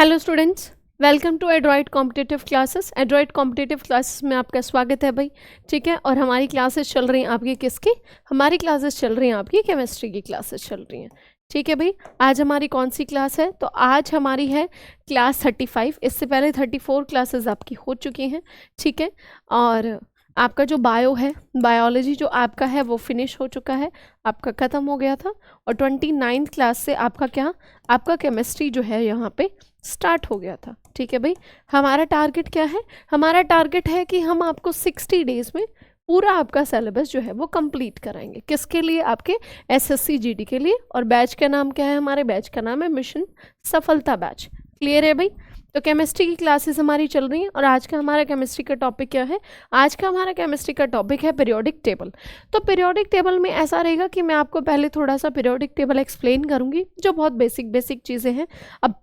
Hello students, welcome to Adroit competitive classes. Adroit competitive classes में आपका स्वागत है भाई। ठीक है, और हमारी क्लासेस चल रही हैं आपकी किसकी? हमारी क्लासेस चल रही हैं आपकी केमिस्ट्री की क्लासेस चल रही हैं। ठीक है भाई, आज हमारी कौन सी क्लास है? तो आज हमारी है क्लास 35। इससे पहले 34 क्लासेस आपकी हो चुकी हैं। ठीक है, और आपका जो बायो है, बायोलॉजी जो आपका है वो फिनिश हो चुका है, आपका ख़त्म हो गया था। और 29th क्लास से आपका क्या, आपका केमिस्ट्री जो है यहाँ पे स्टार्ट हो गया था। ठीक है भाई, हमारा टारगेट क्या है? हमारा टारगेट है कि हम आपको 60 डेज़ में पूरा आपका सिलेबस जो है वो कंप्लीट कराएंगे। किसके लिए? आपके एसएससी जीडी के लिए। और बैच का नाम क्या है? हमारे बैच का नाम है मिशन सफलता बैच। क्लियर है भाई? तो केमिस्ट्री की क्लासेस हमारी चल रही हैं और आज का हमारा केमिस्ट्री का टॉपिक क्या है? आज का हमारा केमिस्ट्री का टॉपिक है पीरियोडिक टेबल। तो पीरियोडिक टेबल में ऐसा रहेगा कि मैं आपको पहले थोड़ा सा पीरियोडिक टेबल एक्सप्लेन करूंगी, जो बहुत बेसिक चीज़ें हैं। अब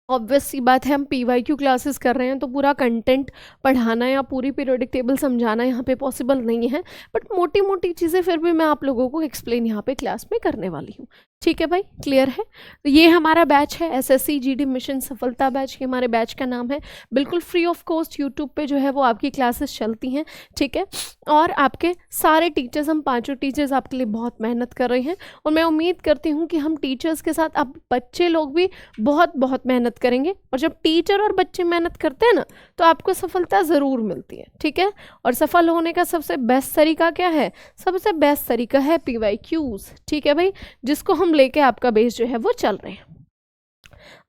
ऑब्वियस सी बात है, हम पीवाईक्यू क्लासेस कर रहे हैं तो पूरा कंटेंट पढ़ाना या पूरी पीरियोडिक टेबल समझाना यहाँ पे पॉसिबल नहीं है, बट मोटी मोटी चीज़ें फिर भी मैं आप लोगों को एक्सप्लेन यहाँ पे क्लास में करने वाली हूँ। ठीक है भाई, क्लियर है? तो ये हमारा बैच है एसएससी जीडी मिशन सफलता बैच। ये हमारे बैच का नाम है। बिल्कुल फ्री ऑफ कॉस्ट यूट्यूब पे जो है वो आपकी क्लासेस चलती हैं। ठीक है, और आपके सारे टीचर्स, हम पाँचों टीचर्स आपके लिए बहुत मेहनत कर रहे हैं और मैं उम्मीद करती हूँ कि हम टीचर्स के साथ आप बच्चे लोग भी बहुत बहुत मेहनत करेंगे। और जब टीचर और बच्चे मेहनत करते हैं ना, तो आपको सफलता ज़रूर मिलती है। ठीक है, और सफल होने का सबसे बेस्ट तरीका क्या है? सबसे बेस्ट तरीका है पीवाईक्यूज। ठीक है भाई, जिसको हम लेके आपका बेस जो है वो चल रहे हैं।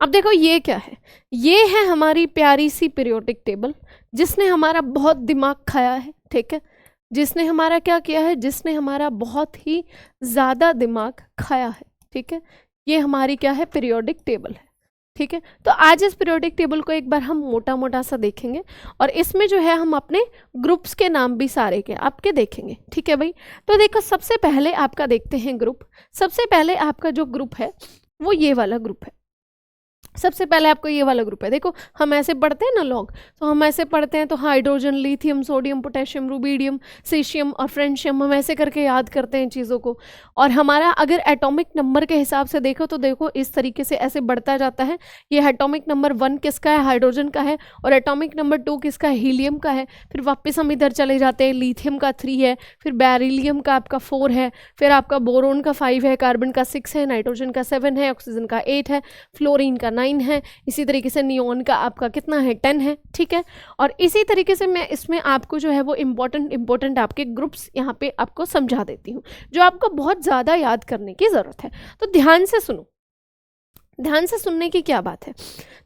अब देखो ये क्या है? ये है हमारी प्यारी सी पीरियोडिक टेबल, जिसने हमारा बहुत दिमाग खाया है। ठीक है, जिसने हमारा क्या किया है? जिसने हमारा बहुत ही ज़्यादा दिमाग खाया है। ठीक है, ये हमारी क्या है? पीरियोडिक टेबल है। ठीक है, तो आज इस पीरियोडिक टेबल को एक बार हम मोटा मोटा सा देखेंगे और इसमें जो है हम अपने ग्रुप्स के नाम भी सारे के आपके देखेंगे। ठीक है भाई, तो देखो सबसे पहले आपका देखते हैं ग्रुप। सबसे पहले आपका जो ग्रुप है वो ये वाला ग्रुप है। सबसे पहले आपको ये वाला ग्रुप है। देखो हम ऐसे पढ़ते हैं ना लॉग, तो हम ऐसे पढ़ते हैं तो hydrogen, lithium, sodium, potassium, rubidium, caesium और फ्रेंशियम, हम ऐसे करके याद करते हैं चीज़ों को। और हमारा अगर एटॉमिक नंबर के हिसाब से देखो तो देखो इस तरीके से ऐसे बढ़ता जाता है। ये एटॉमिक नंबर 1 किसका है? हाइड्रोजन का है। और एटॉमिक नंबर 2 किसका है? हीलियम का है। फिर वापस हम इधर चले जाते हैं, लिथियम का 3 है, फिर बेरिलियम का आपका 4 है, फिर आपका बोरोन का 5 है, कार्बन का 6 है, नाइट्रोजन का 7 है, ऑक्सीजन का 8 है, फ्लोरीन का 9 है, इसी तरीके से नियोन का आपका कितना है? 10 है। ठीक है, और इसी तरीके से मैं इसमें आपको जो है वो इम्पोर्टेंट आपके ग्रुप्स यहाँ पे आपको समझा देती हूँ, जो आपको बहुत ज़्यादा याद करने की ज़रूरत है। तो ध्यान से सुनो। ध्यान से सुनने की क्या बात है?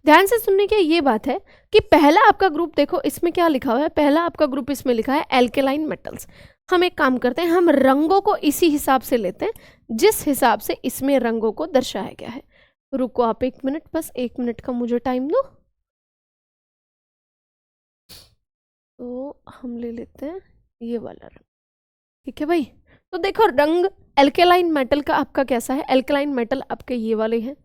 ध्यान से सुनने की ये बात है कि पहला आपका ग्रुप देखो, इसमें क्या लिखा हुआ है? पहला आपका ग्रुप इसमें लिखा है एल्केलाइन मेटल्स। हम एक काम करते हैं, हम रंगों को इसी हिसाब से लेते हैं जिस हिसाब से इसमें रंगों को दर्शाया गया है। रुको आप 1 मिनट, बस 1 मिनट का मुझे टाइम दो। तो हम ले लेते हैं ये वाला रंग। ठीक है भाई, तो देखो रंग एल्केलाइन मेटल का आपका कैसा है? एल्केलाइन मेटल आपके ये वाले हैं,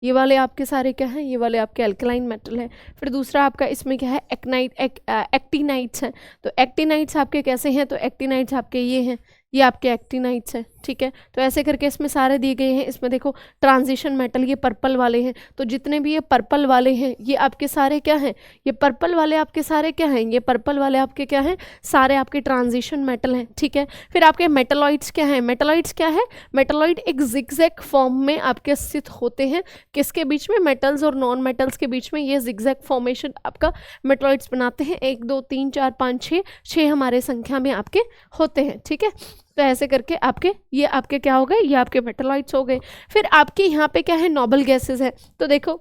ये वाले आपके सारे क्या हैं? ये वाले आपके एल्केलाइन मेटल है। फिर दूसरा आपका इसमें क्या है? एक्टिनाइट्स हैं। तो एक्टिनाइट्स आपके कैसे हैं? तो एक्टिनाइट्स आपके ये हैं, ये आपके एक्टिनाइट्स हैं। ठीक है, तो ऐसे करके इसमें सारे दिए गए हैं। इसमें देखो ट्रांजिशन मेटल, ये पर्पल वाले हैं। तो जितने भी ये पर्पल वाले हैं ये आपके सारे क्या हैं? ये पर्पल वाले आपके सारे क्या हैं? ये पर्पल वाले आपके क्या हैं? सारे आपके ट्रांजिशन मेटल हैं। ठीक है, फिर आपके मेटलॉइड्स क्या हैं? मेटलॉइड्स क्या है? मेटलॉइड एक जिगजैग फॉर्म में आपके स्थित होते हैं। किसके बीच में? मेटल्स और नॉन मेटल्स के बीच में ये जिगजैग फॉर्मेशन आपका मेटलॉइड्स बनाते हैं। 1 2 3 4 5 6 हमारे संख्या में आपके होते हैं। ठीक है, तो ऐसे करके आपके ये आपके क्या हो गए? ये आपके मेटलॉइड्स हो गए। फिर आपके यहाँ पे क्या है? नोबल गैसेस है। तो देखो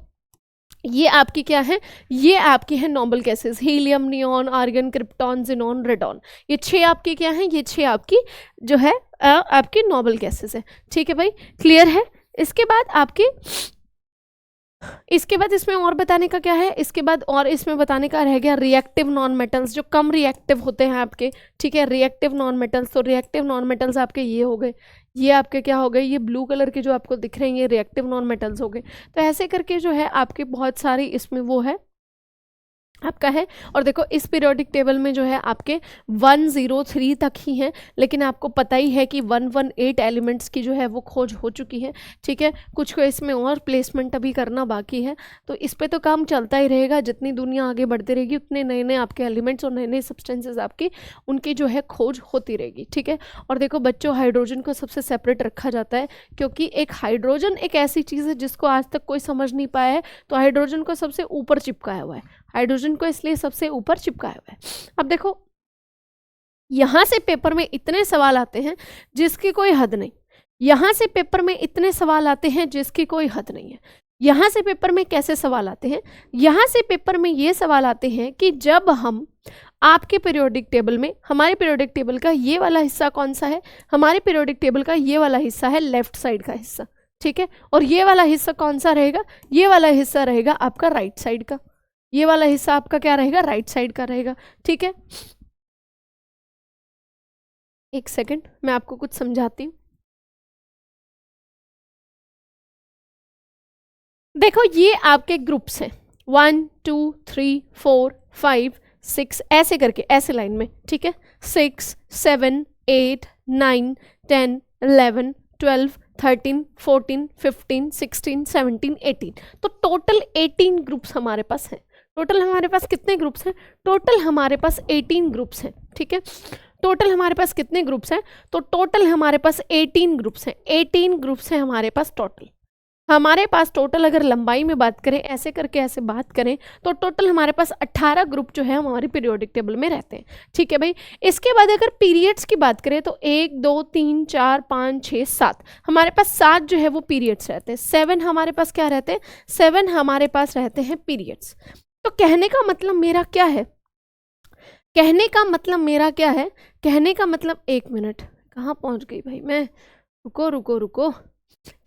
ये आपकी क्या है? ये आपकी है noble gases, helium, neon, argon, krypton, xenon, radon. ये 6 आपकी क्या है? ये 6 आपकी जो है आपकी नोबल गैसेस है। ठीक है भाई, क्लियर है? इसके बाद आपकी, इसके बाद इसमें और बताने का क्या है? इसके बाद और इसमें बताने का रह गया रिएक्टिव नॉन मेटल्स, जो कम रिएक्टिव होते हैं आपके। ठीक है, रिएक्टिव नॉन मेटल्स। तो रिएक्टिव नॉन मेटल्स आपके ये हो गए, ये आपके क्या हो गए? ये ब्लू कलर के जो आपको दिख रहे हैं ये रिएक्टिव नॉन मेटल्स हो गए। तो ऐसे करके जो है आपके बहुत सारी इसमें वो है, आपका है। और देखो इस पीरियोडिक टेबल में जो है आपके 103 तक ही हैं, लेकिन आपको पता ही है कि 118 एलिमेंट्स की जो है वो खोज हो चुकी है, ठीक है। कुछ को इसमें और प्लेसमेंट अभी करना बाकी है, तो इस पे तो काम चलता ही रहेगा। जितनी दुनिया आगे बढ़ती रहेगी उतने नए नए आपके एलिमेंट्स और नए नए सब्सटेंसेस आपकी उनकी जो है खोज होती रहेगी, ठीक है। और देखो बच्चों, हाइड्रोजन को सबसे सेपरेट रखा जाता है, क्योंकि एक हाइड्रोजन एक ऐसी चीज़ है जिसको आज तक कोई समझ नहीं पाया है, तो हाइड्रोजन को सबसे ऊपर चिपकाया हुआ है, हाइड्रोजन को इसलिए सबसे ऊपर चिपकाया हुआ है। अब देखो यहां से पेपर में इतने सवाल आते हैं जिसकी कोई हद नहीं, यहां से पेपर में इतने सवाल आते हैं जिसकी कोई हद नहीं है। यहां से पेपर में कैसे सवाल आते हैं? यहां से पेपर में ये सवाल आते हैं कि जब हम आपके पीरियोडिक टेबल में, हमारे पीरियोडिक टेबल का ये वाला हिस्सा कौन सा है? हमारे पीरियोडिक टेबल का ये वाला हिस्सा है लेफ्ट साइड का हिस्सा, ठीक है। और ये वाला हिस्सा कौन सा रहेगा? ये वाला हिस्सा रहेगा आपका राइट साइड का, ये वाला हिस्सा आपका क्या रहेगा? राइट साइड का रहेगा, ठीक है। एक सेकंड मैं आपको कुछ समझाती हूँ। देखो ये आपके ग्रुप्स हैं 1 2 3 4 5 6 ऐसे करके, ऐसे लाइन में, ठीक है। 6 7 8 9 10 11 12 13 14 15 16 17 18, तो टोटल 18 ग्रुप्स हमारे पास हैं। टोटल हमारे पास कितने ग्रुप्स हैं? टोटल हमारे पास 18 ग्रुप्स हैं, ठीक है। टोटल हमारे पास कितने ग्रुप्स हैं? तो टोटल हमारे पास 18 ग्रुप्स हैं, 18 ग्रुप्स हैं हमारे पास टोटल। हमारे पास टोटल अगर लंबाई में बात करें, ऐसे करके ऐसे बात करें, तो टोटल हमारे पास 18 ग्रुप जो है हमारे पीरियोडिक टेबल में रहते हैं, ठीक है भाई। इसके बाद अगर पीरियड्स की बात करें तो 1 2 3 4 5 6 7, हमारे पास 7 जो है वो पीरियड्स रहते हैं। 7 हमारे पास क्या रहते हैं? 7 हमारे पास रहते हैं पीरियड्स। तो कहने का मतलब मेरा क्या है? कहने का मतलब मेरा क्या है? कहने का मतलब, एक मिनट कहाँ पहुँच गई भाई मैं, रुको रुको रुको।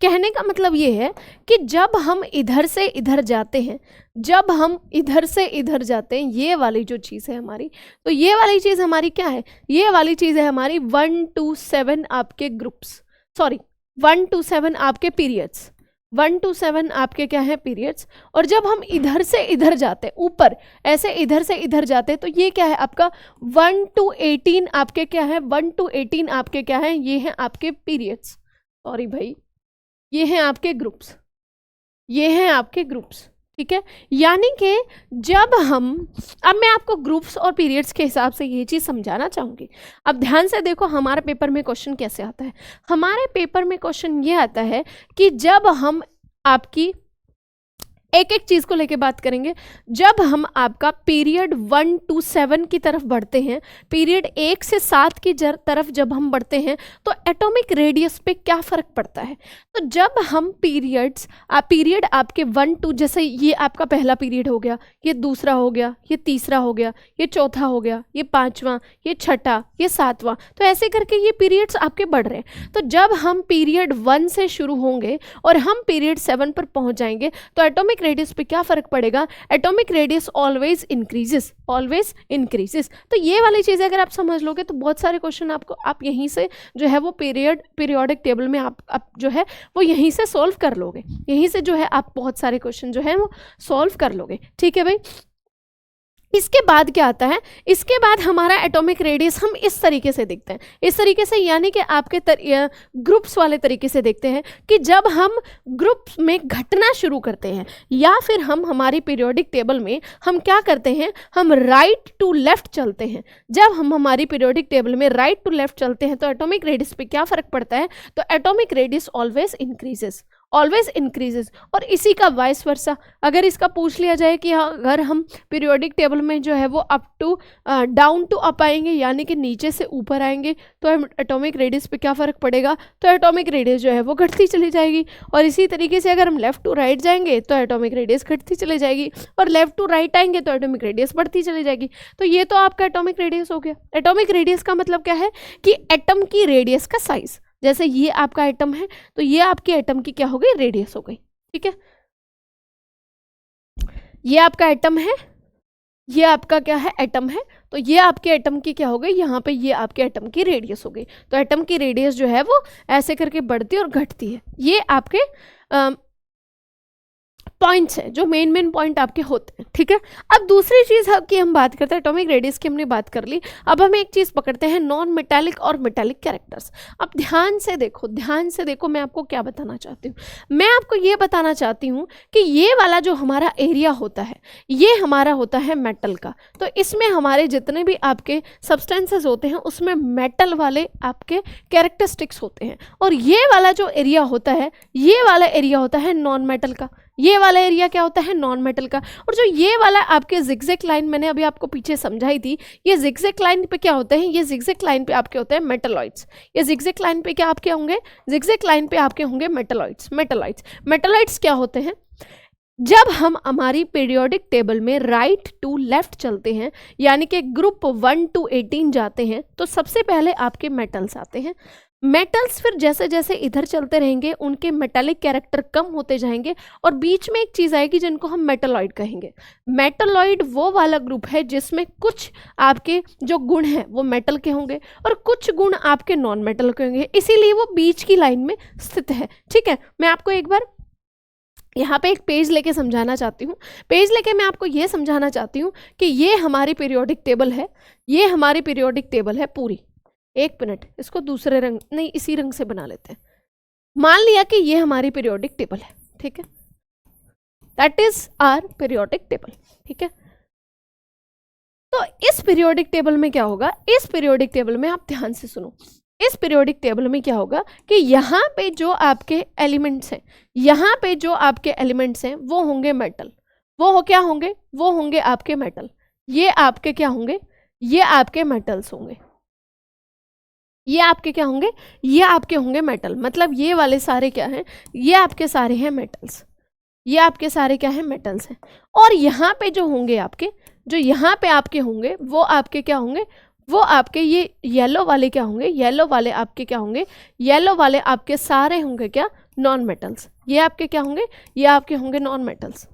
कहने का मतलब ये है कि जब हम इधर से इधर जाते हैं, जब हम इधर से इधर जाते हैं, ये वाली जो चीज़ है हमारी, तो ये वाली चीज़ हमारी क्या है? ये वाली चीज़ है हमारी 1 to 7 आपके ग्रुप्स, सॉरी 1 to 7 आपके पीरियड्स, 1 to 7 आपके क्या है? पीरियड्स। और जब हम इधर से इधर जाते हैं, ऊपर ऐसे इधर से इधर जाते हैं, तो ये क्या है आपका? 1 to 18 आपके क्या है? 1 to 18 आपके क्या है? ये हैं आपके पीरियड्स, सॉरी भाई, ये हैं आपके ग्रुप्स, ये हैं आपके ग्रुप्स, ठीक है। यानी कि जब हम, अब मैं आपको ग्रुप्स और पीरियड्स के हिसाब से ये चीज़ समझाना चाहूँगी। अब ध्यान से देखो हमारे पेपर में क्वेश्चन कैसे आता है। हमारे पेपर में क्वेश्चन ये आता है कि जब हम आपकी एक एक चीज़ को लेके बात करेंगे, जब हम आपका पीरियड 1 to 7 की तरफ बढ़ते हैं, पीरियड 1 से 7 की तरफ जब हम बढ़ते हैं, तो एटॉमिक रेडियस पे क्या फ़र्क पड़ता है? तो जब हम पीरियड आपके 1 to, जैसे ये आपका पहला पीरियड हो गया, ये दूसरा हो गया, ये तीसरा हो गया, ये चौथा हो गया, ये पाँचवा, ये छठा, ये सातवां, तो ऐसे करके ये पीरियड्स आपके बढ़ रहे हैं। तो जब हम पीरियड 1 से शुरू होंगे और हम पीरियड 7 पर पहुंच जाएंगे, तो एटॉमिक रेडियस पे क्या फर्क पड़ेगा? Atomic radius always increases, always increases. तो ये वाली चीज़ें अगर आप समझ लोगे तो बहुत सारे क्वेश्चन आपको, आप यहीं से जो है वो पीरियोडिक टेबल में आप जो है वो यहीं से सॉल्व कर लोगे, यहीं से जो है आप बहुत सारे क्वेश्चन जो है वो सॉल्व कर लोगे, ठीक है भाई। इसके बाद क्या आता है? इसके बाद हमारा एटॉमिक रेडियस हम इस तरीके से देखते हैं, इस तरीके से, यानी कि आपके ग्रुप्स वाले तरीके से देखते हैं कि जब हम ग्रुप्स में घटना शुरू करते हैं, या फिर हम हमारी पीरियोडिक टेबल में हम क्या करते हैं? हम राइट टू लेफ्ट चलते हैं। जब हम हमारी पीरियोडिक टेबल में राइट टू लेफ्ट चलते हैं तो एटॉमिक रेडियस पे क्या फ़र्क पड़ता है? तो atomic radius always increases, always increases. और इसी का वाइस वर्सा, अगर इसका पूछ लिया जाए कि अगर हम पीरियोडिक टेबल में जो है वो up to down to up आएंगे, यानी कि नीचे से ऊपर आएंगे, तो एटॉमिक रेडियस पे क्या फ़र्क पड़ेगा? तो एटॉमिक रेडियस जो है वो घटती चली जाएगी। और इसी तरीके से अगर हम लेफ्ट टू राइट जाएंगे तो एटॉमिक रेडियस घटती चली जाएगी, और लेफ्ट टू राइट आएंगे तो एटॉमिक रेडियस बढ़ती चली जाएगी। तो ये तो आपका एटॉमिक रेडियस हो गया। एटॉमिक रेडियस का मतलब क्या है? कि एटम की रेडियस का साइज, जैसे ये आपका एटम है तो ये आपके एटम की क्या हो गई? रेडियस हो गई, ठीक है। ये आपका एटम है, ये आपका क्या है? एटम है, तो ये आपके एटम की क्या हो गई? यहाँ पे ये आपके एटम की रेडियस हो गई। तो एटम की रेडियस जो है वो ऐसे करके बढ़ती और घटती है। ये आपके पॉइंट्स हैं जो मेन पॉइंट आपके होते हैं, ठीक है। अब दूसरी चीज़ की हम बात करते हैं, एटॉमिक रेडियस की हमने बात कर ली। अब हम एक चीज़ पकड़ते हैं, नॉन मेटालिक और मेटालिक कैरेक्टर्स। अब ध्यान से देखो मैं आपको क्या बताना चाहती हूँ। मैं आपको ये बताना चाहती हूँ कि ये वाला जो हमारा एरिया होता है ये हमारा होता है मेटल का। तो इसमें हमारे जितने भी आपके सब्सटेंसेस होते हैं उसमें मेटल वाले आपके कैरेक्टरिस्टिक्स होते हैं, और ये वाला जो एरिया होता है ये वाला एरिया होता है नॉन मेटल का। ये वाला एरिया क्या होता है, नॉन मेटल का। और जो ये वाला आपके जिगजैग लाइन मैंने अभी आपको पीछे समझाई थी, ये जिगजैग लाइन पे क्या होते हैं, ये जिगजैग लाइन पे आपके होते हैं मेटलॉइड्स। ये जिगजैग लाइन पे क्या आपके होंगे, जिगजैग लाइन पे आपके होंगे मेटलॉइड्स। मेटलॉइड्स क्या होते हैं, जब हम हमारी पीरियोडिक टेबल में राइट टू लेफ्ट चलते हैं, यानी कि ग्रुप 1 to 18 जाते हैं, तो सबसे पहले आपके मेटल्स आते हैं। मेटल्स फिर जैसे जैसे इधर चलते रहेंगे उनके मेटालिक कैरेक्टर कम होते जाएंगे, और बीच में एक चीज़ आएगी जिनको हम मेटलॉइड कहेंगे। मेटलॉइड वो वाला ग्रुप है जिसमें कुछ आपके जो गुण हैं वो मेटल के होंगे और कुछ गुण आपके नॉन मेटल के होंगे, इसीलिए वो बीच की लाइन में स्थित है, ठीक है। मैं आपको एक बार यहाँ पे एक पेज लेके समझाना चाहती हूँ। पेज लेके मैं आपको ये समझाना चाहती हूँ कि ये हमारी पीरियोडिक टेबल है, ये हमारी पीरियोडिक टेबल है पूरी। एक मिनट, इसको दूसरे रंग नहीं इसी रंग से बना लेते हैं। मान लिया कि ये हमारी पीरियोडिक टेबल है, ठीक है, that is our periodic table, ठीक है। तो इस पीरियोडिक टेबल में क्या होगा, इस पीरियोडिक टेबल में आप ध्यान से सुनो, इस पीरियोडिक टेबल में क्या होगा कि यहाँ पे जो आपके एलिमेंट्स हैं, यहाँ पे जो आपके एलिमेंट्स हैं वो होंगे मेटल। क्या होंगे, वो होंगे आपके मेटल। ये आपके क्या होंगे, ये आपके मेटल्स होंगे। ये आपके क्या होंगे, ये आपके होंगे मेटल। मतलब ये वाले सारे क्या हैं, ये आपके सारे हैं मेटल्स, ये आपके सारे क्या हैं, मेटल्स हैं। और यहाँ पे जो होंगे आपके, जो यहाँ पे आपके होंगे वो आपके क्या होंगे, वो आपके ये येलो वाले क्या होंगे, येलो वाले आपके क्या होंगे, येलो वाले आपके सारे होंगे क्या, नॉन मेटल्स। ये आपके क्या होंगे, ये आपके होंगे नॉन मेटल्स।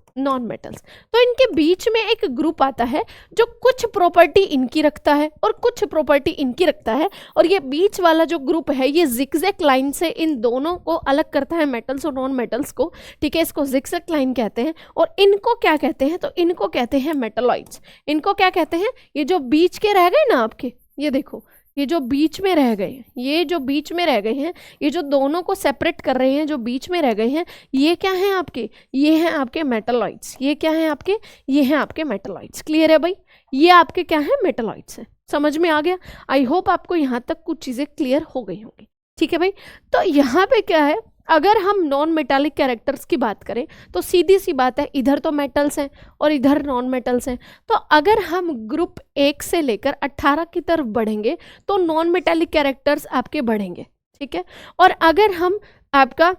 तो इनके बीच में एक ग्रुप आता है जो कुछ प्रॉपर्टी इनकी रखता है और कुछ प्रॉपर्टी इनकी रखता है, और ये बीच वाला जो ग्रुप है ये जिगजैग लाइन से इन दोनों को अलग करता है, मेटल्स और नॉन मेटल्स को, ठीक है। इसको जिगजैग लाइन कहते हैं। और इनको क्या कहते हैं, तो इनको कहते हैं मेटलॉइड्स। इनको क्या कहते हैं, ये जो बीच के रह गए ना आपके, ये देखो ये जो बीच में रह गए, ये जो बीच में रह गए हैं, ये जो दोनों को सेपरेट कर रहे हैं, जो बीच में रह गए हैं, ये क्या हैं आपके, ये हैं आपके मेटलॉइड्स। ये क्या हैं आपके, ये हैं आपके मेटलॉइड्स। क्लियर है भाई, ये आपके क्या हैं, मेटलॉइड्स हैं। समझ में आ गया? आई होप आपको यहाँ तक कुछ चीज़ें क्लियर हो गई होंगी, ठीक है भाई। तो यहाँ पे क्या है, अगर हम नॉन मेटालिक कैरेक्टर्स की बात करें तो सीधी सी बात है, इधर तो मेटल्स हैं और इधर नॉन मेटल्स हैं। तो अगर हम ग्रुप 1 से लेकर 18 की तरफ बढ़ेंगे तो नॉन मेटालिक कैरेक्टर्स आपके बढ़ेंगे, ठीक है। और अगर हम आपका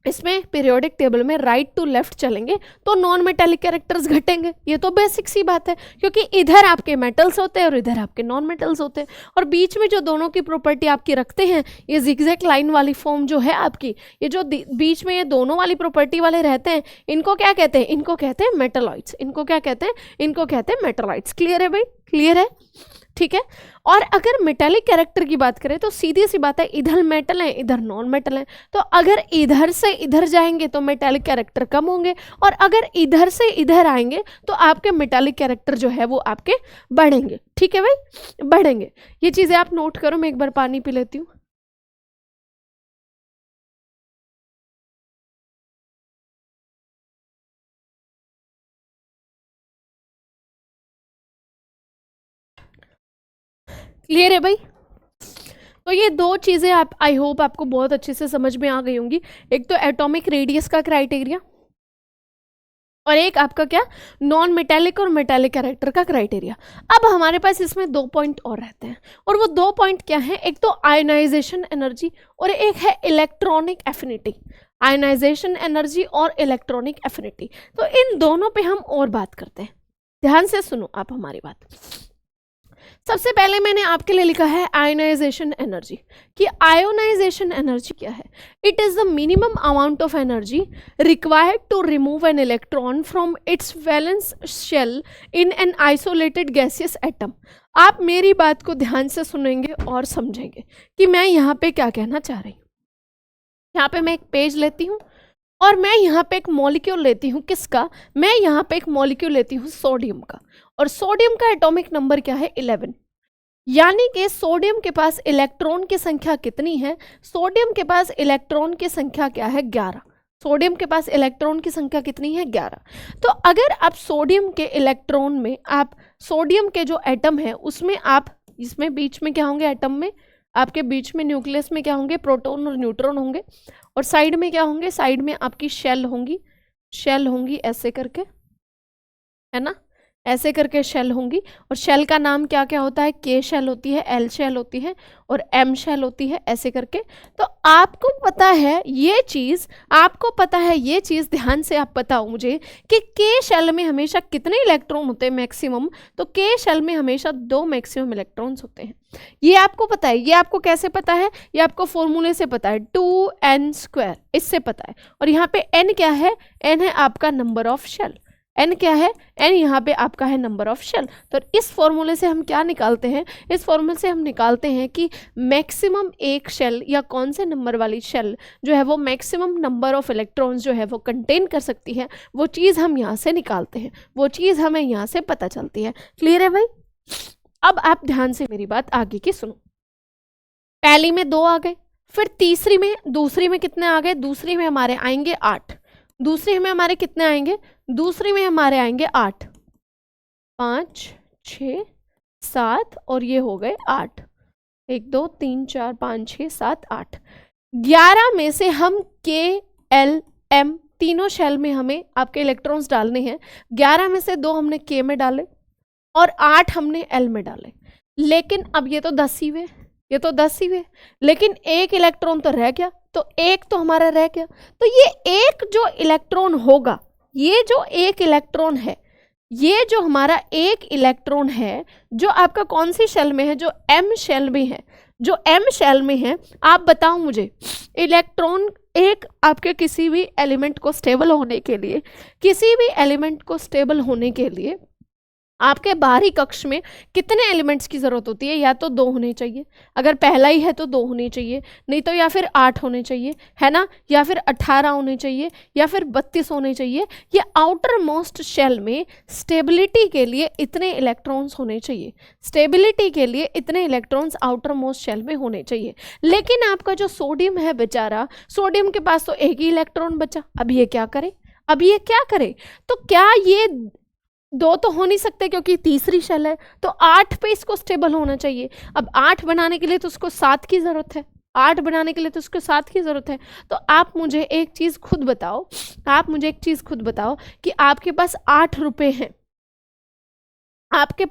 इसमें पीरियोडिक टेबल में राइट टू लेफ्ट चलेंगे तो नॉन मेटालिक कैरेक्टर्स घटेंगे। ये तो बेसिक सी बात है, क्योंकि इधर आपके मेटल्स होते हैं और इधर आपके नॉन मेटल्स होते हैं, और बीच में जो दोनों की प्रॉपर्टी आपकी रखते हैं, ये जिगजैग लाइन वाली फॉर्म जो है आपकी, ये जो बीच में ये दोनों वाली प्रॉपर्टी वाले रहते हैं, इनको क्या कहते हैं, इनको कहते हैं मेटलॉइड्स। इनको क्या कहते हैं, इनको कहते हैं मेटलॉइड्स। क्लियर है भाई, क्लियर है, ठीक है। और अगर मेटालिक कैरेक्टर की बात करें तो सीधी सी बात है, इधर मेटल है इधर नॉन मेटल है, तो अगर इधर से इधर जाएंगे तो मेटालिक कैरेक्टर कम होंगे, और अगर इधर से इधर आएंगे तो आपके मेटालिक कैरेक्टर जो है वो आपके बढ़ेंगे, ठीक है भाई, बढ़ेंगे। ये चीज़ें आप नोट करो, मैं एक बार पानी पी लेती हूँ। क्लियर है भाई? तो ये दो चीज़ें आप, आई होप आपको बहुत अच्छे से समझ में आ गई होंगी। एक तो एटॉमिक रेडियस का क्राइटेरिया, और एक आपका क्या, नॉन मेटालिक और मेटालिक कैरेक्टर का क्राइटेरिया। अब हमारे पास इसमें 2 पॉइंट और रहते हैं, और वो 2 पॉइंट क्या हैं, एक तो आयनाइजेशन एनर्जी और एक है इलेक्ट्रॉनिक एफिनिटी। आयनाइजेशन एनर्जी और इलेक्ट्रॉनिक एफिनिटी, तो इन दोनों पे हम और बात करते हैं। ध्यान से सुनो आप हमारी बात। सबसे पहले मैंने आपके लिए लिखा है आयोनाइजेशन एनर्जी, कि आयोनाइजेशन एनर्जी क्या है। It is the minimum amount of energy required to remove an electron from its valence shell in an isolated gaseous atom. आप मेरी बात को ध्यान से सुनेंगे और समझेंगे कि मैं यहाँ पे क्या कहना चाह रही हूँ। यहाँ पे मैं एक पेज लेती हूँ, और मैं यहाँ पे एक मॉलिक्यूल लेती हूँ, किसका, मैं यहाँ पे एक मॉलिक्यूल लेती हूँ सोडियम का, और सोडियम का एटॉमिक नंबर क्या है 11, यानी कि सोडियम के पास इलेक्ट्रॉन की संख्या कितनी है, सोडियम के पास इलेक्ट्रॉन की संख्या क्या है 11, सोडियम के पास इलेक्ट्रॉन की संख्या कितनी है 11। तो अगर आप सोडियम के इलेक्ट्रॉन में, आप सोडियम के जो एटम है उसमें आप, इसमें बीच में क्या होंगे, एटम में आपके बीच में न्यूक्लियस में क्या होंगे, प्रोटॉन और न्यूट्रॉन होंगे, और साइड में क्या होंगे, साइड में आपकी शेल होंगी ऐसे करके, है ना, ऐसे करके शेल होंगी, और शेल का नाम क्या क्या होता है, के शेल होती है, एल शेल होती है, और एम शेल होती है, ऐसे करके। तो आपको पता है ये चीज़, ध्यान से आप बताओ मुझे कि के शेल में हमेशा कितने इलेक्ट्रॉन होते हैं मैक्सिमम, तो के शेल में हमेशा 2 मैक्सिमम इलेक्ट्रॉन्स होते हैं। ये आपको पता है, ये आपको कैसे पता है, ये आपको फॉर्मूले से पता है, 2n², इससे पता है। और यहाँ पे n क्या है, n है आपका नंबर ऑफ शेल, n क्या है, n यहाँ पे आपका है नंबर ऑफ शेल। तो इस फॉर्मूले से हम क्या निकालते हैं, इस फॉर्मूले से हम निकालते हैं कि मैक्सिमम एक शेल या कौन से नंबर वाली शेल जो है वो मैक्सिमम नंबर ऑफ इलेक्ट्रॉन्स जो है वो कंटेन कर सकती है, वो चीज़ हम यहाँ से निकालते हैं, वो चीज़ हमें यहाँ से पता चलती है। क्लियर है भाई? अब आप ध्यान से मेरी बात आगे की सुनो। पहली में 2 आ गए, फिर दूसरी में कितने आ गए, दूसरी में हमारे आएंगे 8, दूसरी में हमारे कितने आएंगे, दूसरी में हमारे आएंगे 8, 5 6 7 और ये हो गए 8, 1 2 3 4 5 6 7 8। 11 में से हम के एल एम तीनों शेल में हमें आपके इलेक्ट्रॉन्स डालने हैं। 11 में से 2 हमने के में डाले और 8 हमने एल में डाले। लेकिन अब ये तो 10 ही हुए, लेकिन एक इलेक्ट्रॉन तो रह गया, तो एक तो हमारा रह गया। तो ये एक जो इलेक्ट्रॉन होगा, ये जो एक इलेक्ट्रॉन है, ये जो हमारा एक इलेक्ट्रॉन है जो आपका कौन सी शेल में है, जो एम शेल में है, आप बताओ मुझे, इलेक्ट्रॉन एक आपके किसी भी एलिमेंट को स्टेबल होने के लिए आपके बाहरी कक्ष में कितने एलिमेंट्स की ज़रूरत होती है? या तो 2 होने चाहिए, अगर पहला ही है तो 2 होने चाहिए, नहीं तो या फिर 8 होने चाहिए, है ना, या फिर 18 होने चाहिए, या फिर 32 होने चाहिए। ये आउटर मोस्ट शेल में स्टेबिलिटी के लिए इतने इलेक्ट्रॉन्स होने चाहिए, आउटर मोस्ट शेल में होने चाहिए। लेकिन आपका जो सोडियम है बेचारा, सोडियम के पास तो एक ही इलेक्ट्रॉन बचा। अब ये क्या करे? तो क्या ये 2 तो हो नहीं सकते क्योंकि तीसरी शेल है, तो 8 पे इसको स्टेबल होना चाहिए। अब 8 बनाने के लिए तो उसको 7 की ज़रूरत है। तो आप मुझे एक चीज़ खुद बताओ कि आपके पास 8 रुपए हैं, आपके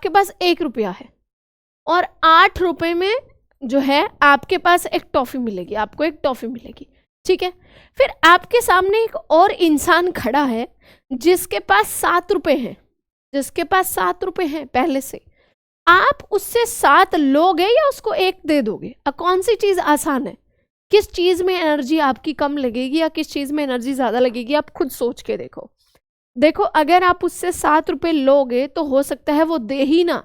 पास 1 रुपया है, और 8 रुपए में जो है आपके पास एक टॉफ़ी मिलेगी, ठीक है। फिर आपके सामने एक और इंसान खड़ा है जिसके पास 7 रुपए हैं, पहले से। आप उससे 7 लोगे या उसको 1 दे दोगे? अब कौन सी चीज़ आसान है? किस चीज़ में एनर्जी आपकी कम लगेगी या किस चीज़ में एनर्जी ज़्यादा लगेगी? आप खुद सोच के देखो। अगर आप उससे 7 रुपए लोगे तो हो सकता है वो दे ही ना,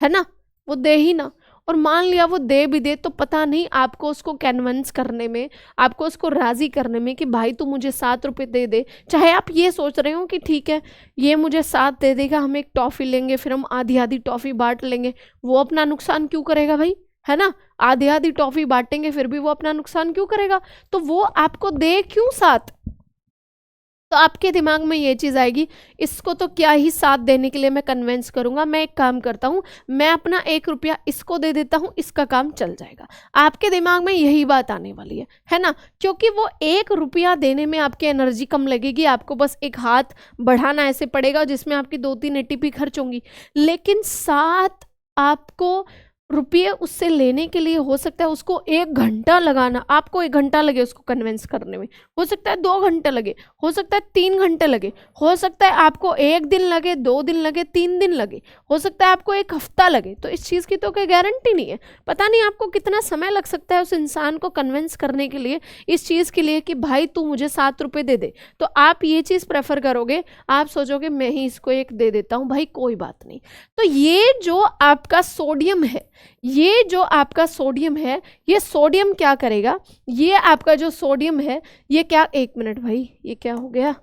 है ना, और मान लिया वो दे भी दे तो पता नहीं आपको उसको कन्विंस करने में, आपको उसको राज़ी करने में कि भाई तू मुझे 7 रुपये दे दे। चाहे आप ये सोच रहे हो कि ठीक है ये मुझे 7 दे देगा, हम एक टॉफ़ी लेंगे, फिर हम आधी टॉफ़ी बांट लेंगे, वो अपना नुकसान क्यों करेगा भाई, है ना? आधी टॉफ़ी बांटेंगे फिर भी वो अपना नुकसान क्यों करेगा? तो वो आपको दे क्यों 7? तो आपके दिमाग में ये चीज़ आएगी, इसको तो क्या ही 7 देने के लिए मैं कन्विंस करूंगा, मैं एक काम करता हूँ, मैं अपना 1 रुपया इसको दे देता हूँ, इसका काम चल जाएगा। आपके दिमाग में यही बात आने वाली है ना, क्योंकि वो 1 रुपया देने में आपकी एनर्जी कम लगेगी, आपको बस एक हाथ बढ़ाना ऐसे पड़ेगा जिसमें आपकी 2-3 एटीपी खर्च होंगी। लेकिन 7 आपको रुपये उससे लेने के लिए हो सकता है उसको 1 घंटा लगाना, आपको 1 घंटा लगे उसको कन्विंस करने में, हो सकता है 2 घंटे लगे, हो सकता है 3 घंटे लगे, हो सकता है आपको 1 दिन लगे, 2 दिन लगे, 3 दिन लगे, हो सकता है आपको 1 हफ्ता लगे। तो इस चीज़ की तो कोई गारंटी नहीं है, पता नहीं आपको कितना समय लग सकता है उस इंसान को कन्विंस करने के लिए, इस चीज़ के लिए कि भाई तू मुझे 7 रुपये दे दे। तो आप ये चीज़ प्रेफर करोगे, आप सोचोगे मैं ही इसको 1 दे देता हूँ भाई, कोई बात नहीं। तो ये जो आपका सोडियम है, ये जो आपका सोडियम है, ये सोडियम क्या करेगा, ये आपका जो सोडियम है ये क्या, एक मिनट भाई ये क्या हो गया,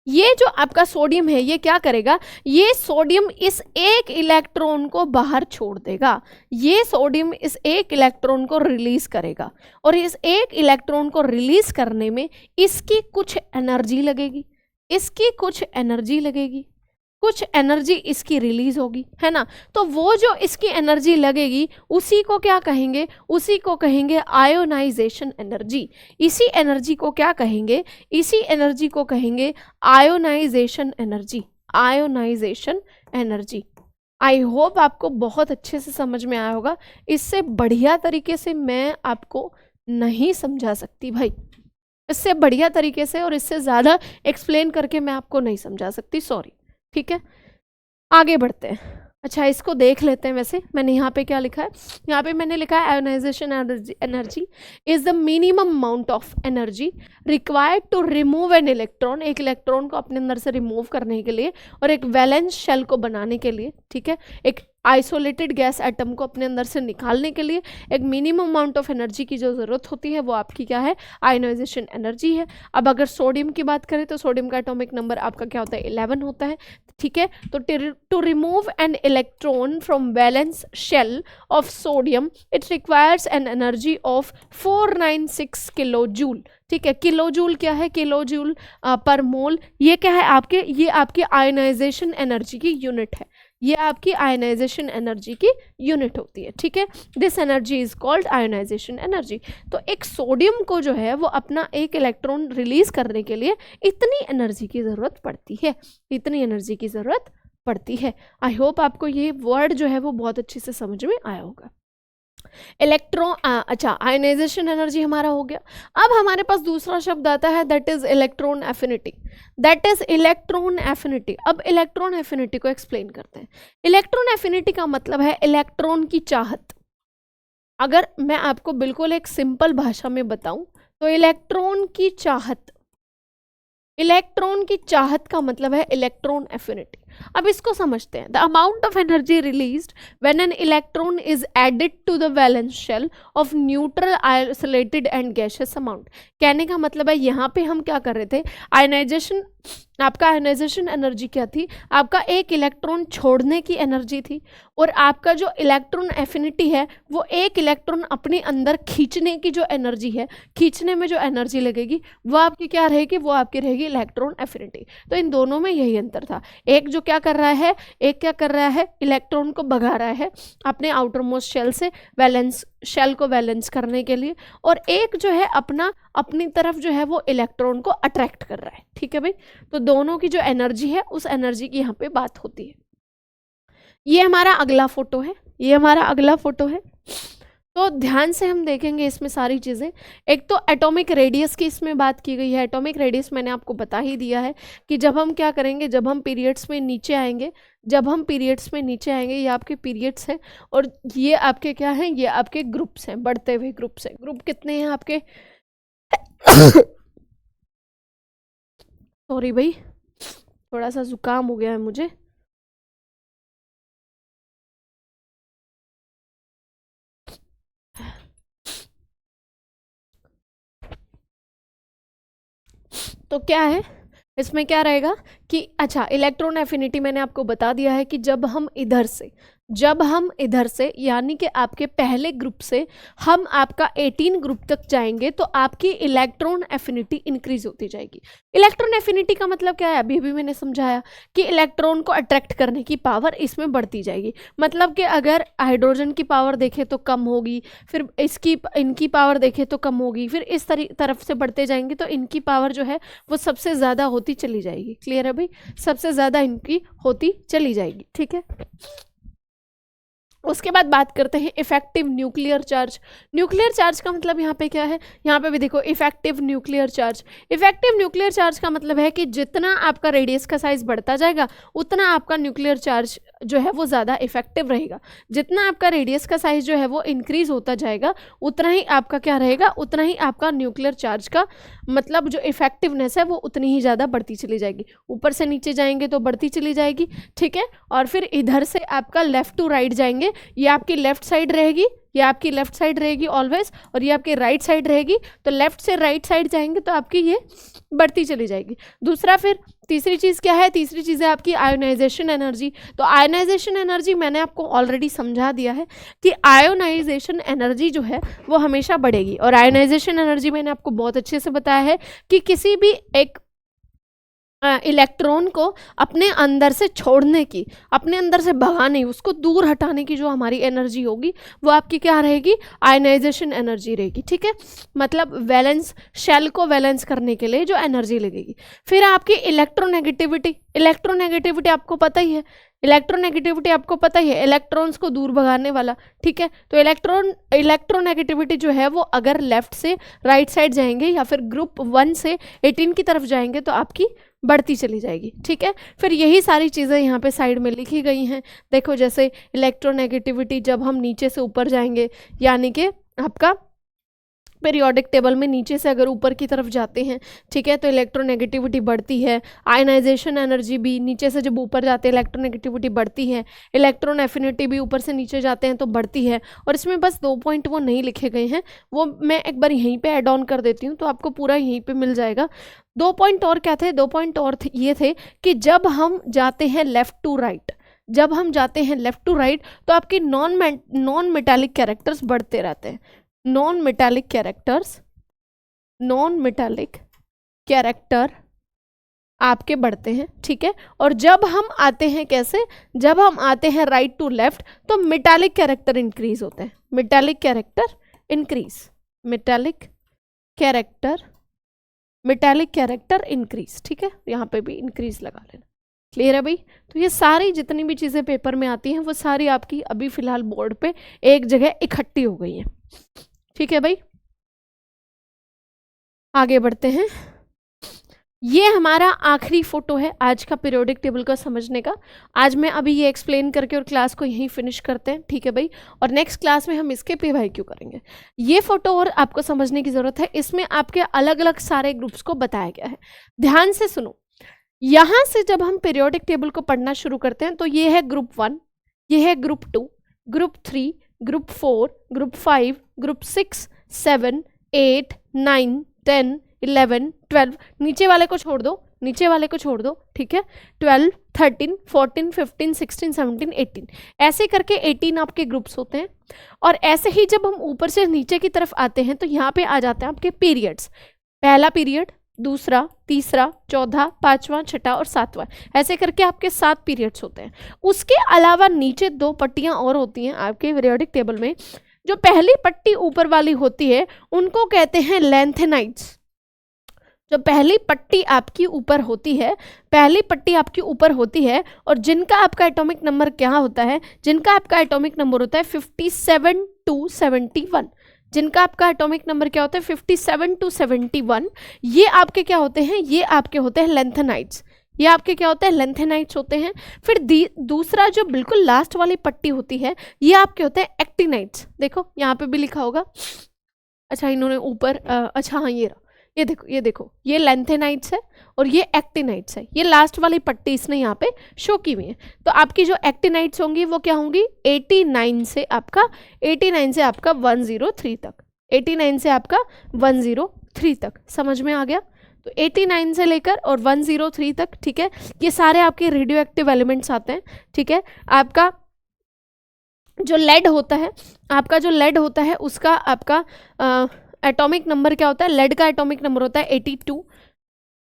ये जो आपका सोडियम है ये क्या करेगा, ये सोडियम इस एक इलेक्ट्रॉन को बाहर छोड़ देगा, ये सोडियम इस एक इलेक्ट्रॉन को रिलीज करेगा, और इस एक इलेक्ट्रॉन को रिलीज करने में इसकी कुछ एनर्जी लगेगी, इसकी कुछ एनर्जी लगेगी, कुछ एनर्जी इसकी रिलीज होगी, है ना। तो वो जो इसकी एनर्जी लगेगी उसी को क्या कहेंगे, उसी को कहेंगे आयोनाइजेशन एनर्जी। इसी एनर्जी को क्या कहेंगे, इसी एनर्जी को कहेंगे ionization energy, ionization energy. I hope आपको बहुत अच्छे से समझ में आया होगा, इससे बढ़िया तरीके से मैं आपको नहीं समझा सकती भाई, इससे बढ़िया तरीके से और इससे ज़्यादा एक्सप्लेन करके मैं आपको नहीं समझा सकती, सॉरी। ठीक है, आगे बढ़ते हैं। अच्छा इसको देख लेते हैं। वैसे मैंने यहाँ पे क्या लिखा है, यहाँ पे मैंने लिखा है ionization energy is the minimum amount of energy required to remove an electron, एक इलेक्ट्रॉन को अपने अंदर से रिमूव करने के लिए और एक वैलेंस शेल को बनाने के लिए, ठीक है, एक आइसोलेटेड गैस एटम को अपने अंदर से निकालने के लिए एक मिनिमम अमाउंट ऑफ एनर्जी की जो ज़रूरत होती है वो आपकी क्या है, आयोनाइजेशन एनर्जी है। अब अगर सोडियम की बात करें तो सोडियम का एटॉमिक नंबर आपका क्या होता है, 11 होता है, ठीक है। तो to remove an electron from valence shell of sodium it requires an energy of 496 kilo joule, ठीक है। किलो जूल क्या है, किलो जूल पर मोल, ये क्या है आपके, ये आपकी आयोनाइजेशन एनर्जी की यूनिट है, ये आपकी आयोनाइजेशन एनर्जी की यूनिट होती है, ठीक है। This energy is called ionisation energy. तो एक सोडियम को जो है वो अपना एक इलेक्ट्रॉन रिलीज करने के लिए इतनी एनर्जी की ज़रूरत पड़ती है, इतनी एनर्जी की ज़रूरत पड़ती है। आई होप आपको ये वर्ड जो है वो बहुत अच्छे से समझ में आया होगा। इलेक्ट्रॉन, अच्छा आयोनाइजेशन एनर्जी हमारा हो गया। अब हमारे पास दूसरा शब्द आता है that is electron affinity, that is electron affinity. अब इलेक्ट्रॉन एफिनिटी को एक्सप्लेन करते हैं। इलेक्ट्रॉन एफिनिटी का मतलब है इलेक्ट्रॉन की चाहत। अगर मैं आपको बिल्कुल एक सिंपल भाषा में बताऊं तो इलेक्ट्रॉन की चाहत, इलेक्ट्रॉन की चाहत का मतलब है इलेक्ट्रॉन एफिनिटी। अब इसको समझते हैं। The amount of energy released when an electron is added to the valence shell of neutral isolated and gaseous amount. कहने का मतलब है यहाँ पे हम क्या कर रहे थे, आयोनाइजेशन, आपका आयोनाइजेशन एनर्जी क्या थी, आपका एक इलेक्ट्रॉन छोड़ने की एनर्जी थी, और आपका जो इलेक्ट्रॉन एफिनिटी है वो एक इलेक्ट्रॉन अपने अंदर खींचने की जो एनर्जी है, खींचने में जो एनर्जी लगेगी वो आपकी क्या रहेगी, वो आपकी रहेगी इलेक्ट्रॉन एफिनिटी। तो इन दोनों में यही अंतर था। एक जो क्या कर रहा है, एक क्या कर रहा है, इलेक्ट्रॉन को भगा रहा है अपने आउटर मोस्ट शेल से वैलेंस शेल को वैलेंस करने के लिए, और एक जो है अपनी तरफ जो है वो इलेक्ट्रॉन को अट्रैक्ट कर रहा है, ठीक है भाई। तो दोनों की जो एनर्जी है उस एनर्जी की यहाँ पे बात होती है। ये हमारा अगला फोटो है, ये हमारा अगला फोटो है। तो ध्यान से हम देखेंगे इसमें सारी चीज़ें। एक तो एटॉमिक रेडियस की इसमें बात की गई है। एटॉमिक रेडियस मैंने आपको बता ही दिया है कि जब हम क्या करेंगे, जब हम पीरियड्स में नीचे आएंगे, जब हम पीरियड्स में नीचे आएंगे, ये आपके पीरियड्स हैं और ये आपके क्या हैं, ये आपके ग्रुप्स हैं, बढ़ते हुए ग्रुप्स हैं। ग्रुप कितने हैं आपके सॉरी भाई, थोड़ा सा जुकाम हो गया है मुझे। तो क्या है इसमें, क्या रहेगा कि अच्छा इलेक्ट्रॉन एफिनिटी मैंने आपको बता दिया है कि जब हम इधर से यानी कि आपके पहले ग्रुप से हम आपका 18 ग्रुप तक जाएंगे तो आपकी इलेक्ट्रॉन एफिनिटी इंक्रीज होती जाएगी। इलेक्ट्रॉन एफिनिटी का मतलब क्या है, अभी भी मैंने समझाया कि इलेक्ट्रॉन को अट्रैक्ट करने की पावर इसमें बढ़ती जाएगी। मतलब कि अगर हाइड्रोजन की पावर देखें तो कम होगी, फिर इनकी पावर देखें तो कम होगी, फिर इस तरफ से बढ़ते जाएंगे तो इनकी पावर जो है वो सबसे ज़्यादा होती चली जाएगी। क्लियर है भाई, सबसे ज़्यादा इनकी होती चली जाएगी, ठीक है। उसके बाद बात करते हैं effective nuclear charge. Nuclear charge का मतलब यहाँ पे क्या है, यहाँ पे भी देखो effective nuclear charge. Effective nuclear charge का मतलब है कि जितना आपका रेडियस का साइज बढ़ता जाएगा उतना आपका न्यूक्लियर चार्ज जो है वो ज़्यादा इफेक्टिव रहेगा। जितना आपका रेडियस का साइज जो है वो इंक्रीज होता जाएगा, उतना ही आपका क्या रहेगा, उतना ही आपका न्यूक्लियर चार्ज का मतलब जो इफेक्टिवनेस है वो उतनी ही ज़्यादा बढ़ती चली जाएगी। ऊपर से नीचे जाएंगे तो बढ़ती चली जाएगी, ठीक है। और फिर इधर से आपका लेफ्ट टू राइट जाएंगे, ये आपकी लेफ्ट साइड रहेगी, ये आपकी लेफ्ट साइड रहेगी ऑलवेज, और ये आपकी राइट साइड रहेगी। तो लेफ्ट से राइट साइड जाएंगे तो आपकी ये बढ़ती चली जाएगी। दूसरा, फिर तीसरी चीज़ क्या है, तीसरी चीज़ है आपकी आयोनाइजेशन एनर्जी। तो आयोनाइजेशन एनर्जी मैंने आपको ऑलरेडी समझा दिया है कि आयोनाइजेशन एनर्जी जो है वो हमेशा बढ़ेगी। और आयोनाइजेशन एनर्जी मैंने आपको बहुत अच्छे से बताया है कि किसी भी एक इलेक्ट्रॉन को अपने अंदर से छोड़ने की, अपने अंदर से भगाने, उसको दूर हटाने की जो हमारी एनर्जी होगी वो आपकी क्या रहेगी, आयनाइजेशन एनर्जी रहेगी, ठीक है। मतलब वैलेंस शेल को वैलेंस करने के लिए जो एनर्जी लगेगी। फिर आपकी इलेक्ट्रोनेगेटिविटी, इलेक्ट्रोनेगेटिविटी आपको पता ही है, इलेक्ट्रोनेगेटिविटी आपको पता ही है, इलेक्ट्रॉन्स को दूर भगाने वाला, ठीक है। तो इलेक्ट्रोनेगेटिविटी जो है वो अगर लेफ्ट से राइट साइड जाएंगे या फिर ग्रुप 1 से 18 की तरफ जाएंगे तो आपकी बढ़ती चली जाएगी, ठीक है। फिर यही सारी चीज़ें यहाँ पे साइड में लिखी गई हैं। देखो जैसे इलेक्ट्रोनेगेटिविटी जब हम नीचे से ऊपर जाएंगे, यानी कि आपका पीरियोडिक टेबल में नीचे से अगर ऊपर की तरफ जाते हैं, ठीक है, तो इलेक्ट्रोनेगेटिविटी बढ़ती है। आयनाइजेशन एनर्जी भी नीचे से जब ऊपर जाते हैं इलेक्ट्रोनेगेटिविटी बढ़ती है। इलेक्ट्रॉन एफिनिटी भी ऊपर से नीचे जाते हैं तो बढ़ती है। और इसमें बस 2 पॉइंट वो नहीं लिखे गए हैं, वो मैं एक बार यहीं पे ऐड ऑन कर देती हूँ तो आपको पूरा यहीं पे मिल जाएगा। 2 पॉइंट और क्या थे, 2 पॉइंट और ये थे कि जब हम जाते हैं लेफ्ट टू राइट, जब हम जाते हैं लेफ्ट टू राइट तो आपकी नॉन मेटालिक कैरेक्टर्स बढ़ते रहते हैं। नॉन मेटालिक कैरेक्टर आपके बढ़ते हैं, ठीक है। और जब हम आते हैं कैसे, जब हम आते हैं राइट टू लेफ्ट तो मेटालिक कैरेक्टर इंक्रीज होते हैं। मेटालिक कैरेक्टर इंक्रीज, ठीक है। यहाँ पे भी इंक्रीज लगा लेना, क्लियर है भाई। तो ये सारी जितनी भी चीज़ें पेपर में आती हैं वो सारी आपकी अभी फिलहाल बोर्ड पे एक जगह इकट्ठी हो गई हैं, ठीक है भाई। आगे बढ़ते हैं। ये हमारा आखिरी फोटो है आज का पीरियोडिक टेबल का समझने का। आज मैं अभी ये एक्सप्लेन करके और क्लास को यहीं फिनिश करते हैं, ठीक है भाई। और नेक्स्ट क्लास में हम इसके PYQ करेंगे। ये फोटो और आपको समझने की जरूरत है, इसमें आपके अलग अलग सारे ग्रुप्स को बताया गया है। ध्यान से सुनो, यहाँ से जब हम पीरियोडिक टेबल को पढ़ना शुरू करते हैं तो ये है ग्रुप 1, ये है group 2, group 3, group 4, group 5, group 6, 7, 8, 9, 10, 11, 12, नीचे वाले को छोड़ दो, नीचे वाले को छोड़ दो, ठीक है। 12, 13, 14, 15, 16, 17, 18, ऐसे करके 18 आपके ग्रुप्स होते हैं। और ऐसे ही जब हम ऊपर से नीचे की तरफ आते हैं तो यहाँ पे आ जाते हैं आपके पीरियड्स। पहला पीरियड, दूसरा, तीसरा, चौथा, पांचवा, छठा और सातवां, ऐसे करके आपके 7 पीरियड्स होते हैं। उसके अलावा नीचे 2 पट्टियां और होती हैं आपके पीरियोडिक टेबल में। जो पहली पट्टी ऊपर वाली होती है उनको कहते हैं लेंथेनाइड्स। जो पहली पट्टी आपकी ऊपर होती है, पहली पट्टी आपकी ऊपर होती है और जिनका आपका एटॉमिक नंबर क्या होता है, जिनका आपका एटॉमिक नंबर होता है 57 to 71, जिनका आपका एटॉमिक नंबर क्या होता है 57 to 71, ये आपके क्या होते हैं, ये आपके होते हैं लेंथेनाइड्स। ये आपके क्या होते हैं, लेंथेनाइड्स होते हैं। फिर दूसरा जो बिल्कुल लास्ट वाली पट्टी होती है ये आपके होते हैं एक्टिनाइड्स। देखो यहाँ पे भी लिखा होगा, अच्छा इन्होंने ऊपर, अच्छा हाँ ये देखो, ये देखो, ये लेंथेनाइड्स है और ये एक्टिनाइड्स है। ये लास्ट वाली पट्टी इसने यहाँ पे शो की हुई है। तो आपकी जो एक्टिनाइड्स होंगी वो क्या होंगी, 89 से आपका 103 तक, 89 से आपका 103 तक, समझ में आ गया। तो 89 से लेकर और 103 तक, ठीक है, ये सारे आपके रेडियो एक्टिव एलिमेंट्स आते हैं, ठीक है। आपका जो लेड होता है, आपका जो लेड होता है उसका आपका एटॉमिक नंबर क्या होता है, लेड का एटॉमिक नंबर होता है 82,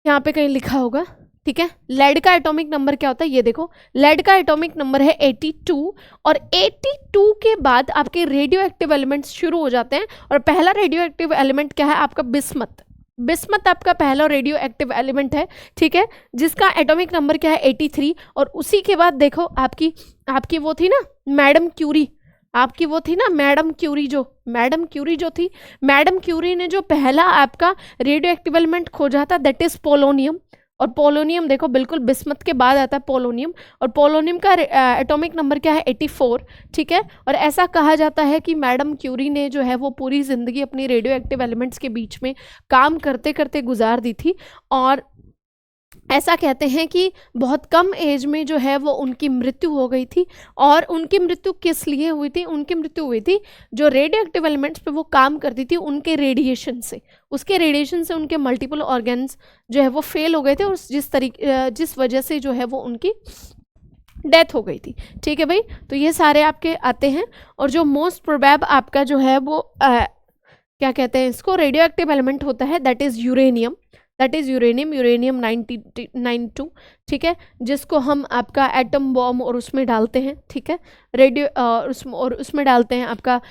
यहाँ पे कहीं लिखा होगा, ठीक है। लेड का एटॉमिक नंबर क्या होता है, ये देखो, लेड का एटॉमिक नंबर है 82 और 82 के बाद आपके रेडियो एक्टिव एलिमेंट्स शुरू हो जाते हैं। और पहला रेडियो एक्टिव एलिमेंट क्या है आपका, बिस्मथ। बिस्मथ आपका पहला रेडियो एक्टिव एलिमेंट है, ठीक है, जिसका एटॉमिक नंबर क्या है 83। और उसी के बाद देखो आपकी वो थी ना मैडम क्यूरी, आपकी वो थी ना मैडम क्यूरी जो थी, मैडम क्यूरी ने जो पहला आपका रेडियो एक्टिव एलिमेंट खोजा था दैट इज पोलोनियम। और पोलोनियम देखो बिल्कुल बिस्मथ के बाद आता है पोलोनियम, और पोलोनियम का एटॉमिक नंबर क्या है 84, ठीक है। और ऐसा कहा जाता है कि मैडम क्यूरी ने जो है वो पूरी ज़िंदगी अपनी रेडियो एक्टिव एलिमेंट्स के बीच में काम करते करते गुजार दी थी, और ऐसा कहते हैं कि बहुत कम एज में जो है वो उनकी मृत्यु हो गई थी। और उनकी मृत्यु किस लिए हुई थी? उनकी मृत्यु हुई थी जो रेडियो एक्टिव एलिमेंट्स पे वो काम करती थी उनके रेडिएशन से, उसके रेडिएशन से उनके मल्टीपल ऑर्गन्स जो है वो फेल हो गए थे, और जिस वजह से जो है वो उनकी डेथ हो गई थी, ठीक है भाई। तो ये सारे आपके आते हैं। और जो मोस्ट प्रोबेब आपका जो है वो क्या कहते हैं इसको, रेडियो एक्टिव एलिमेंट होता है, दैट इज़ यूरेनियम, यूरेनियम 92, ठीक है, जिसको हम आपका एटम बॉम्ब और उसमें डालते हैं, ठीक है, उसमें डालते हैं आपका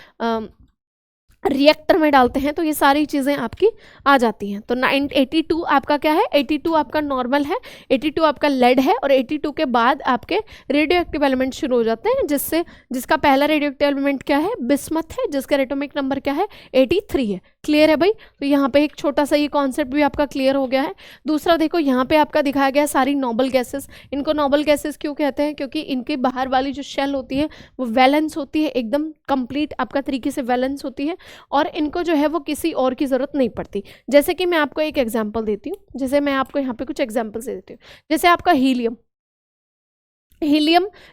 रिएक्टर में डालते हैं, तो ये सारी चीज़ें आपकी आ जाती हैं। तो 82 आपका क्या है, 82 आपका नॉर्मल है, 82 आपका लेड है, और 82 के बाद आपके रेडियो एक्टिव एलिमेंट शुरू हो जाते हैं, जिसका पहला रेडियो एक्टिव एलिमेंट क्या है, बिस्मथ है, जिसका एटॉमिक नंबर क्या है 83 है। क्लियर है भाई? तो यहाँ पे एक छोटा सा ये कॉन्सेप्ट भी आपका क्लियर हो गया है। दूसरा देखो यहाँ पे आपका दिखाया गया है सारी नोबल गैसेस। इनको नोबल गैसेस क्यों कहते हैं? क्योंकि इनके बाहर वाली जो शेल होती है वो वैलेंस होती है, एकदम कंप्लीट आपका तरीके से वैलेंस होती है, और इनको जो है वो किसी और की ज़रूरत नहीं पड़ती। जैसे कि मैं आपको एक एग्जाम्पल देती हूँ, जैसे मैं आपको यहाँ पे कुछ एग्जाम्पल्स दे देती हूँ। जैसे आपका हीलियम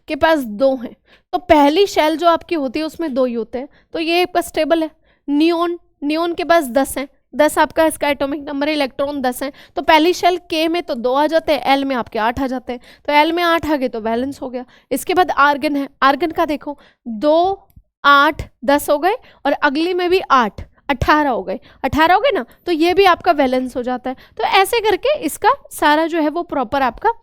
के पास 2 हैं, तो पहली शेल जो आपकी होती है उसमें 2 ही होते हैं, तो ये आपका स्टेबल है। नियोन के पास 10 हैं, 10 आपका इसका एटॉमिक नंबर है, इलेक्ट्रॉन 10 हैं, तो पहली शेल के में तो 2 आ जाते हैं, एल में आपके 8 आ जाते हैं, तो एल में 8 आ गए तो वैलेंस हो गया। इसके बाद आर्गन है, आर्गन का देखो 2 8 10 हो गए, और अगली में भी 8 18 हो गए, 18 हो गए ना, तो ये भी आपका वैलेंस हो जाता है। तो ऐसे करके इसका सारा जो है वो प्रॉपर आपका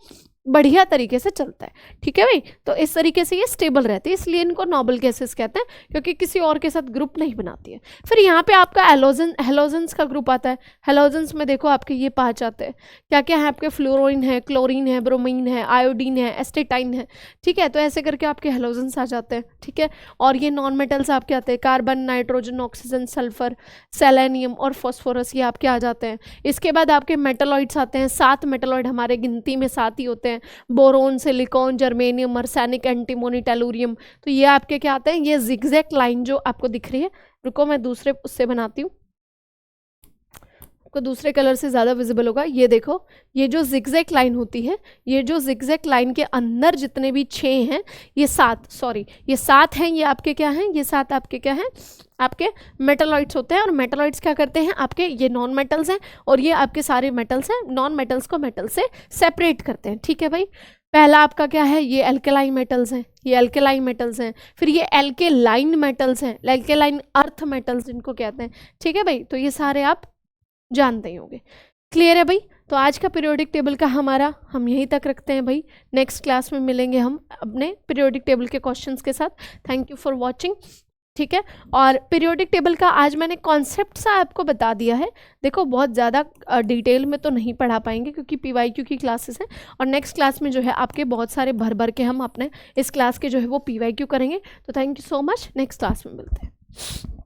बढ़िया तरीके से चलता है, ठीक है भाई। तो इस तरीके से ये स्टेबल रहती है, इसलिए इनको नोबल गैसेस कहते हैं, क्योंकि किसी और के साथ ग्रुप नहीं बनाती है। फिर यहाँ पे आपका हेलोजन्स का ग्रुप आता है। हेलोजन्स में देखो आपके ये 5 आते हैं, क्या क्या है आपके, फ्लोरीन है, क्लोरीन है, ब्रोमीन है, आयोडीन है, एस्टेटाइन है, ठीक है। तो ऐसे करके आपके हेलोजन्स आ जाते हैं, ठीक है। और ये नॉन मेटल्स आपके आते हैं, carbon, nitrogen, oxygen, sulphur, selenium और फॉस्फोरस, ये आपके आ जाते हैं। इसके बाद आपके मेटलॉइड्स आते हैं, 7 मेटलॉइड हमारे गिनती में 7 ही होते हैं, boron, silicon, germanium, arsenic, antimony, tellurium. तो ये आपके क्या आते हैं, ये जिगजैग लाइन जो आपको दिख रही है, रुको मैं दूसरे उससे बनाती हूँ, आपको दूसरे कलर से ज़्यादा विजिबल होगा। ये देखो, ये जो जिगजैग लाइन होती है, ये जो जिगजैग लाइन के अंदर जितने भी 6 हैं, ये 7 हैं, ये आपके क्या हैं, ये 7 आपके क्या हैं, आपके मेटलॉइड्स होते हैं। और मेटलॉइड्स क्या करते हैं आपके, ये नॉन मेटल्स हैं, और ये आपके सारे मेटल्स हैं, नॉन मेटल्स को मेटल से सेपरेट करते हैं, ठीक है भाई। पहला आपका क्या है, ये एल्केलाइन मेटल्स हैं, ये एल्केलाइन मेटल्स हैं। फिर ये एल्केलाइन मेटल्स हैं, एल्केलाइन अर्थ मेटल्स इनको कहते हैं, ठीक है भाई। तो ये सारे आप जानते ही होंगे। क्लियर है भाई? तो आज का पीरियोडिक टेबल का हम यहीं तक रखते हैं भाई। नेक्स्ट क्लास में मिलेंगे हम अपने पीरियोडिक टेबल के क्वेश्चंस के साथ। थैंक यू फॉर वाचिंग, ठीक है। और पीरियोडिक टेबल का आज मैंने कॉन्सेप्ट सा आपको बता दिया है। देखो बहुत ज़्यादा डिटेल में तो नहीं पढ़ा पाएंगे क्योंकि PYQ की क्लासेस हैं, और नेक्स्ट क्लास में जो है आपके बहुत सारे भर के हम अपने इस क्लास के जो है वो PYQ करेंगे। तो thank you so much, next class में मिलते हैं।